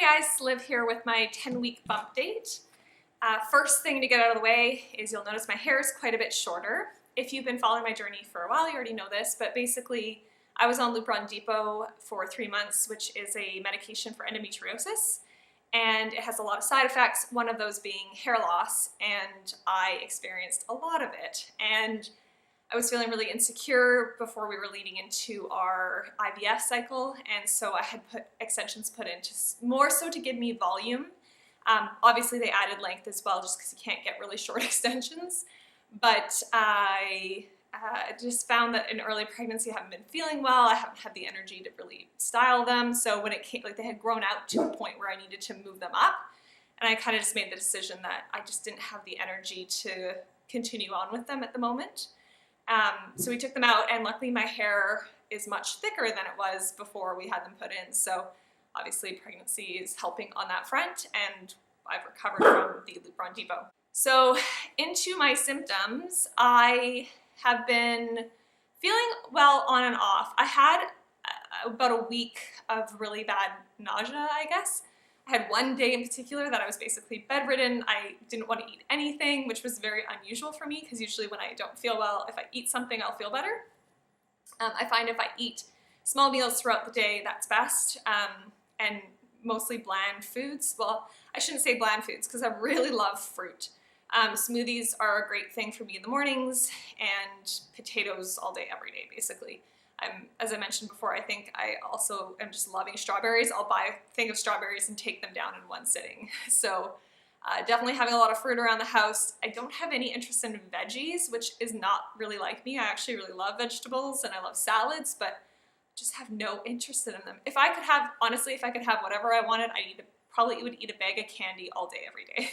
guys, Liv here with my 10-week bump date. First thing to get out of the way is you'll notice my hair is quite a bit shorter. If you've been following my journey for a while, you already know this, but basically I was on Bumpdate for 3 months, which is a medication for endometriosis, and it has a lot of side effects, one of those being hair loss, and I experienced a lot of it. And I was feeling really insecure before we were leading into our IVF cycle, and so I had put extensions put in just more so to give me volume. Obviously they added length as well just because you can't get really short extensions, but I just found that in early pregnancy I haven't been feeling well. I haven't had the energy to really style them, so when it came, like, they had grown out to a point where I needed to move them up, and I kind of just made the decision that I just didn't have the energy to continue on with them at the moment. So we took them out, and luckily my hair is much thicker than it was before we had them put in. So obviously pregnancy is helping on that front, and I've recovered from the Bumpdate. So into my symptoms, I have been feeling well on and off. I had about a week of really bad nausea, I guess. I had one day in particular that I was basically bedridden. I didn't want to eat anything, which was very unusual for me because usually when I don't feel well, if I eat something, I'll feel better. I find if I eat small meals throughout the day, that's best, and mostly bland foods. Well, I shouldn't say bland foods because I really love fruit. Smoothies are a great thing for me in the mornings, and potatoes all day, every day, basically. As I mentioned before, I think I also am just loving strawberries. I'll buy a thing of strawberries and take them down in one sitting. So definitely having a lot of fruit around the house. I don't have any interest in veggies, which is not really like me. I actually really love vegetables and I love salads, but just have no interest in them. If I could have, honestly, if I could have whatever I wanted, probably would eat a bag of candy all day, every day.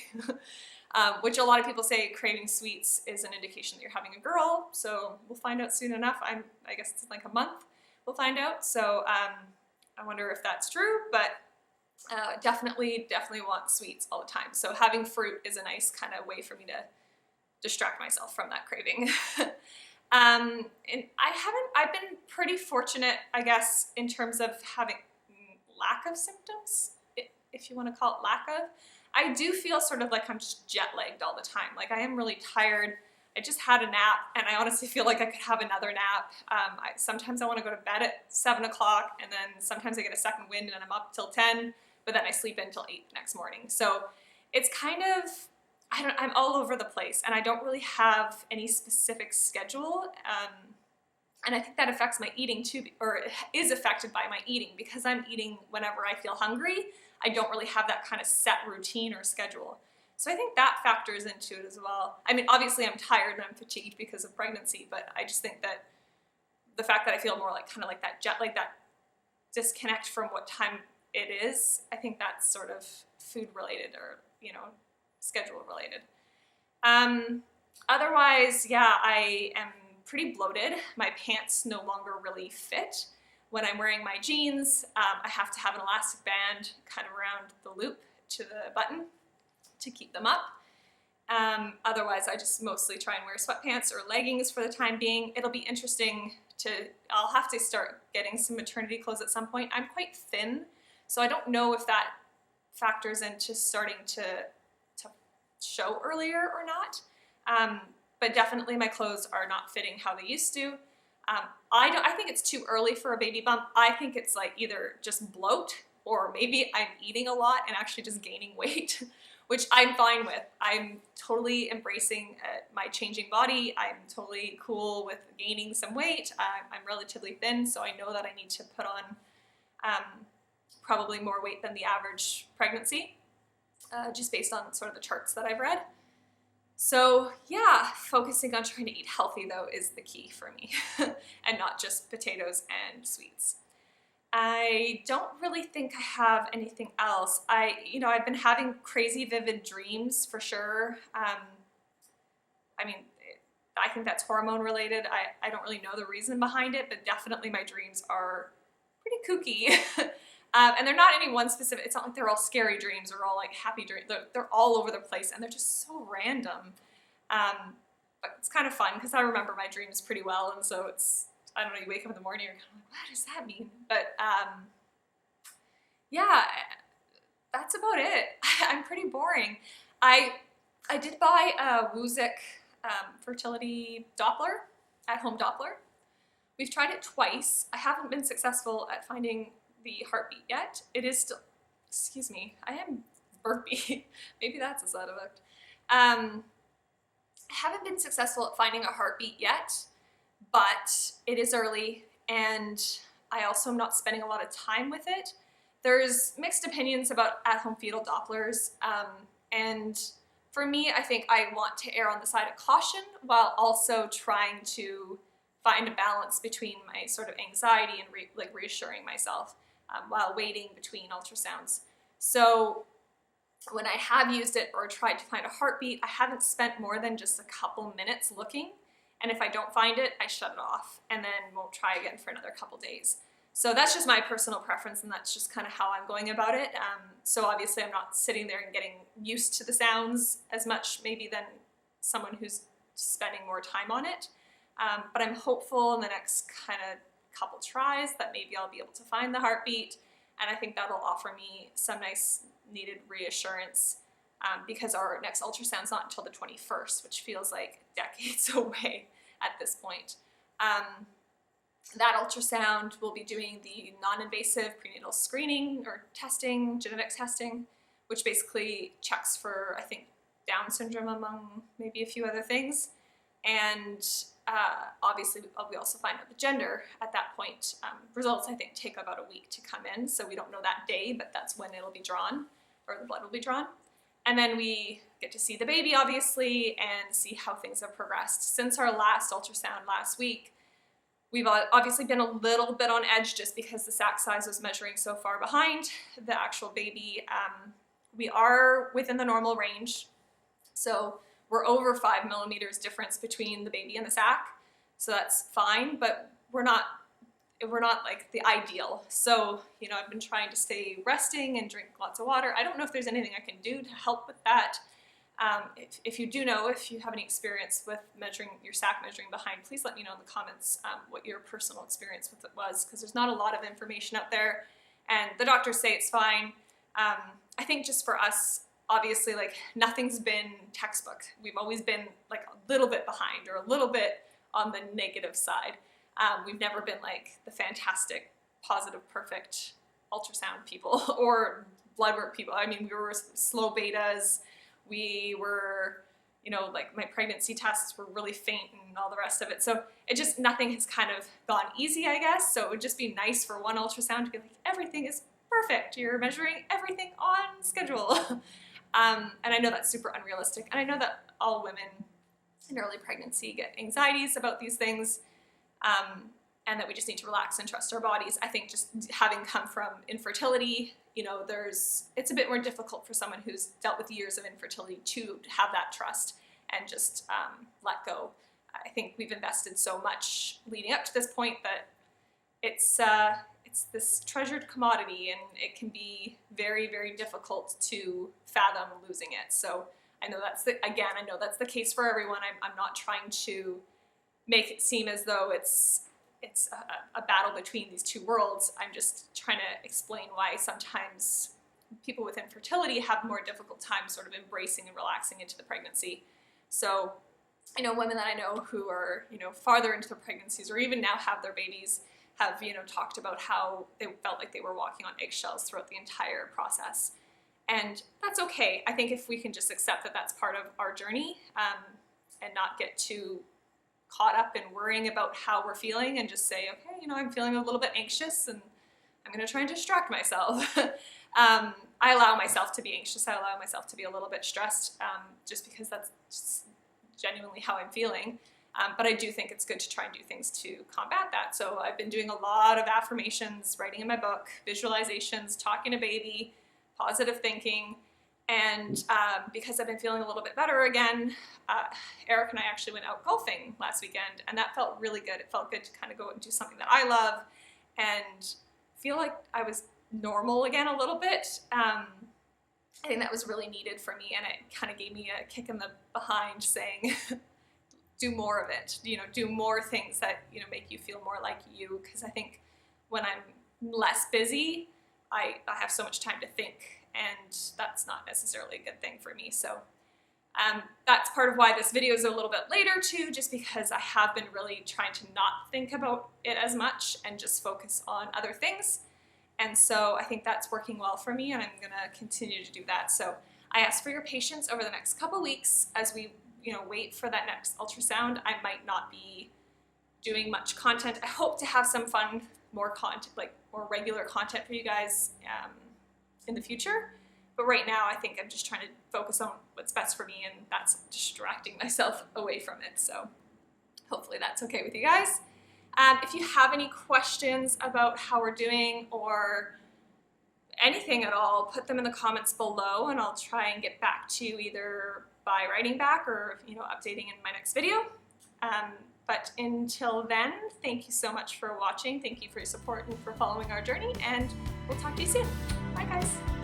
Which a lot of people say craving sweets is an indication that you're having a girl, so we'll find out soon enough. I guess it's like a month we'll find out, so I wonder if that's true, but definitely want sweets all the time. So having fruit is a nice kind of way for me to distract myself from that craving. And I've been pretty fortunate, I guess, in terms of having lack of symptoms, if you want to call it lack of. I do feel sort of like I'm just jet-lagged all the time. Like, I am really tired. I just had a nap, and I honestly feel like I could have another nap. Sometimes I want to go to bed at 7 o'clock, and then sometimes I get a second wind and I'm up till 10, but then I sleep until 8 the next morning. So it's kind of, I'm all over the place, and I don't really have any specific schedule. And I think that affects my eating too, or is affected by my eating, because I'm eating whenever I feel hungry. I don't really have that kind of set routine or schedule. So I think that factors into it as well. I mean, obviously I'm tired and I'm fatigued because of pregnancy, but I just think that the fact that I feel more like kind of like that that disconnect from what time it is, I think that's sort of food related, or, you know, schedule related. Otherwise, yeah, I am pretty bloated. My pants no longer really fit. When I'm wearing my jeans, I have to have an elastic band kind of around the loop to the button to keep them up. Otherwise, I just mostly try and wear sweatpants or leggings for the time being. It'll be interesting I'll have to start getting some maternity clothes at some point. I'm quite thin, so I don't know if that factors into starting to show earlier or not. But definitely my clothes are not fitting how they used to. I think it's too early for a baby bump. I think it's like either just bloat, or maybe I'm eating a lot and actually just gaining weight, which I'm fine with. I'm totally embracing my changing body. I'm totally cool with gaining some weight. I'm relatively thin, so I know that I need to put on probably more weight than the average pregnancy, just based on sort of the charts that I've read. So yeah, focusing on trying to eat healthy though is the key for me, and not just potatoes and sweets. I don't really think I have anything else. I've been having crazy vivid dreams for sure. I think that's hormone related. I don't really know the reason behind it, but definitely my dreams are pretty kooky. And they're not any one specific, it's not like they're all scary dreams or all like happy dreams. They're all over the place, and they're just so random. But it's kind of fun because I remember my dreams pretty well, and so I don't know, you wake up in the morning, you're kind of like, what does that mean? But yeah, that's about it. I'm pretty boring. I did buy a Wuzik fertility Doppler, at-home Doppler. We've tried it twice. I haven't been successful at finding the heartbeat yet. It is still, excuse me, I am burpy. Maybe that's a side effect. I haven't been successful at finding a heartbeat yet, but it is early, and I also am not spending a lot of time with it. There's mixed opinions about at-home fetal Dopplers, and for me, I think I want to err on the side of caution while also trying to find a balance between my sort of anxiety and reassuring myself while waiting between ultrasounds. So when I have used it or tried to find a heartbeat, I haven't spent more than just a couple minutes looking. And if I don't find it, I shut it off and then won't try again for another couple days. So that's just my personal preference, and that's just kind of how I'm going about it. So obviously I'm not sitting there and getting used to the sounds as much maybe than someone who's spending more time on it. But I'm hopeful in the next kind of couple tries that maybe I'll be able to find the heartbeat, and I think that'll offer me some nice needed reassurance because our next ultrasound's not until the 21st, which feels like decades away at this point. That ultrasound will be doing the non-invasive prenatal screening or testing, genetic testing, which basically checks for, I think, Down syndrome among maybe a few other things. And obviously we also find out the gender at that point. Results, I think, take about a week to come in, so we don't know that day, but that's when it'll be drawn, or the blood will be drawn. And then we get to see the baby, obviously, and see how things have progressed. Since our last ultrasound last week, we've obviously been a little bit on edge just because the sac size was measuring so far behind the actual baby. We are within the normal range, so we're over 5 millimeters difference between the baby and the sac, so that's fine, but we're not like the ideal. So, you know, I've been trying to stay resting and drink lots of water. I don't know if there's anything I can do to help with that. If you do know, if you have any experience with measuring your sac measuring behind, please let me know in the comments what your personal experience with it was, because there's not a lot of information out there, and the doctors say it's fine. I think just for us, obviously, like, nothing's been textbook. We've always been like a little bit behind or a little bit on the negative side. We've never been like the fantastic, positive, perfect ultrasound people or blood work people. I mean, we were slow betas. We were, you know, like my pregnancy tests were really faint and all the rest of it. So it just, nothing has kind of gone easy, I guess. So it would just be nice for one ultrasound to be like, everything is perfect. You're measuring everything on schedule. And I know that's super unrealistic. And I know that all women in early pregnancy get anxieties about these things, and that we just need to relax and trust our bodies. I think just having come from infertility, you know, it's a bit more difficult for someone who's dealt with years of infertility to have that trust and just let go. I think we've invested so much leading up to this point that it's this treasured commodity, and it can be very, very difficult to fathom losing it. So I know that's the case for everyone. I'm not trying to make it seem as though it's a battle between these two worlds. I'm just trying to explain why sometimes people with infertility have more difficult time sort of embracing and relaxing into the pregnancy. So I know women that I know who are, you know, farther into their pregnancies or even now have their babies have, you know, talked about how they felt like they were walking on eggshells throughout the entire process. And that's okay. I think if we can just accept that that's part of our journey, and not get too caught up in worrying about how we're feeling and just say, okay, you know, I'm feeling a little bit anxious and I'm going to try and distract myself. I allow myself to be anxious. I allow myself to be a little bit stressed, just because that's just genuinely how I'm feeling. But I do think it's good to try and do things to combat that. So I've been doing a lot of affirmations, writing in my book, visualizations, talking to baby, positive thinking. And because I've been feeling a little bit better again, Eric and I actually went out golfing last weekend, and that felt really good. It felt good to kind of go and do something that I love and feel like I was normal again a little bit. I think that was really needed for me, and it kind of gave me a kick in the behind saying, do more of it, you know, do more things that, you know, make you feel more like you. Because I think when I'm less busy, I have so much time to think and that's not necessarily a good thing for me. So that's part of why this video is a little bit later too, just because I have been really trying to not think about it as much and just focus on other things. And so I think that's working well for me, and I'm gonna continue to do that. So I ask for your patience over the next couple weeks as we, wait for that next ultrasound. I might not be doing much content. I hope to have some fun, more content, like more regular content for you guys in the future. But right now, I think I'm just trying to focus on what's best for me, and that's distracting myself away from it. So hopefully that's okay with you guys. If you have any questions about how we're doing or anything at all, put them in the comments below, and I'll try and get back to you either by writing back or updating in my next video. But until then, thank you so much for watching. Thank you for your support and for following our journey, and we'll talk to you soon. Bye guys.